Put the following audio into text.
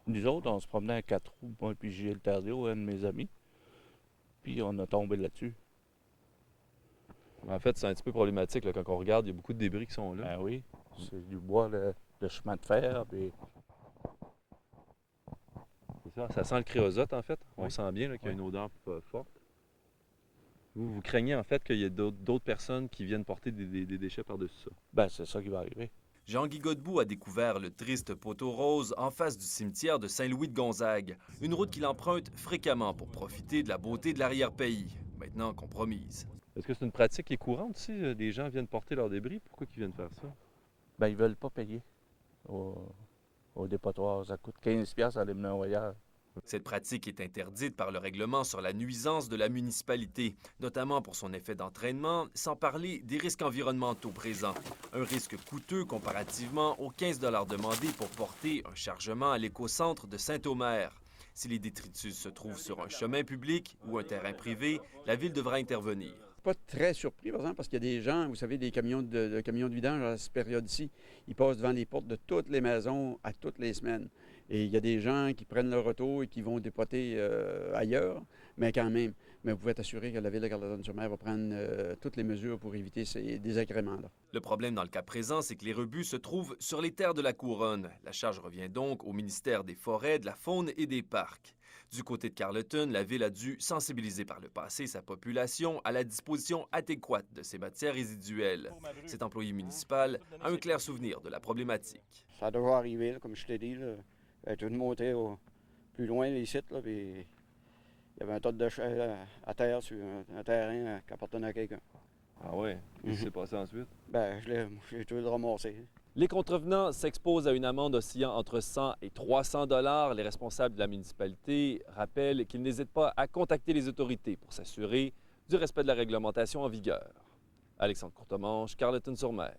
Nous autres, on se promenait à 4 roues, moi puis Gilles Tardio, un de mes amis, puis on a tombé là-dessus. En fait, c'est un petit peu problématique, là, quand on regarde, il y a beaucoup de débris qui sont là. Ben oui, c'est du bois, le chemin de fer, puis C'est ça sent le créosote, en fait. On Oui. sent bien là, qu'il y a Oui. une odeur forte. Vous craignez, en fait, qu'il y ait d'autres personnes qui viennent porter des déchets par-dessus ça. ben c'est ça qui va arriver. Jean-Guy Godbout a découvert le triste poteau rose en face du cimetière de Saint-Louis-de-Gonzague, une route qu'il emprunte fréquemment pour profiter de la beauté de l'arrière-pays, maintenant compromise. Est-ce que c'est une pratique qui est courante si des gens viennent porter leurs débris? Pourquoi ils viennent faire ça? Ben ils veulent pas payer au dépotoir. Ça coûte 15$ à aller mener un voyage. Cette pratique est interdite par le règlement sur la nuisance de la municipalité, notamment pour son effet d'entraînement, sans parler des risques environnementaux présents. Un risque coûteux comparativement aux 15 $ demandés pour porter un chargement à l'écocentre de Saint-Omer. Si les détritus se trouvent sur un chemin public ou un terrain privé, la ville devra intervenir. Pas très surpris, par exemple, parce qu'il y a des gens, vous savez, des camions camions de vidange à cette période-ci, ils passent devant les portes de toutes les maisons à toutes les semaines. Et il y a des gens qui prennent leur auto et qui vont dépoter ailleurs, mais quand même. Mais vous pouvez être assuré que la Ville de Carleton-sur-Mer va prendre toutes les mesures pour éviter ces désagréments-là. Le problème dans le cas présent, c'est que les rebuts se trouvent sur les terres de la Couronne. La charge revient donc au ministère des Forêts, de la Faune et des Parcs. Du côté de Carleton, la ville a dû sensibiliser par le passé sa population à la disposition adéquate de ces matières résiduelles. Cet employé municipal a un clair souvenir de la problématique. Ça devrait arriver, là, comme je t'ai dit. Là. Tout une montée plus loin, les sites, là, puis il y avait un tas de déchets à terre sur un terrain qui appartenait à quelqu'un. Ah ouais? Qu'est-ce qui s'est passé ensuite? Ben, j'ai tout ramassé. Les contrevenants s'exposent à une amende oscillant entre 100 et 300 $. Les responsables de la municipalité rappellent qu'ils n'hésitent pas à contacter les autorités pour s'assurer du respect de la réglementation en vigueur. Alexandre Courtemanche, Carleton-sur-Mer.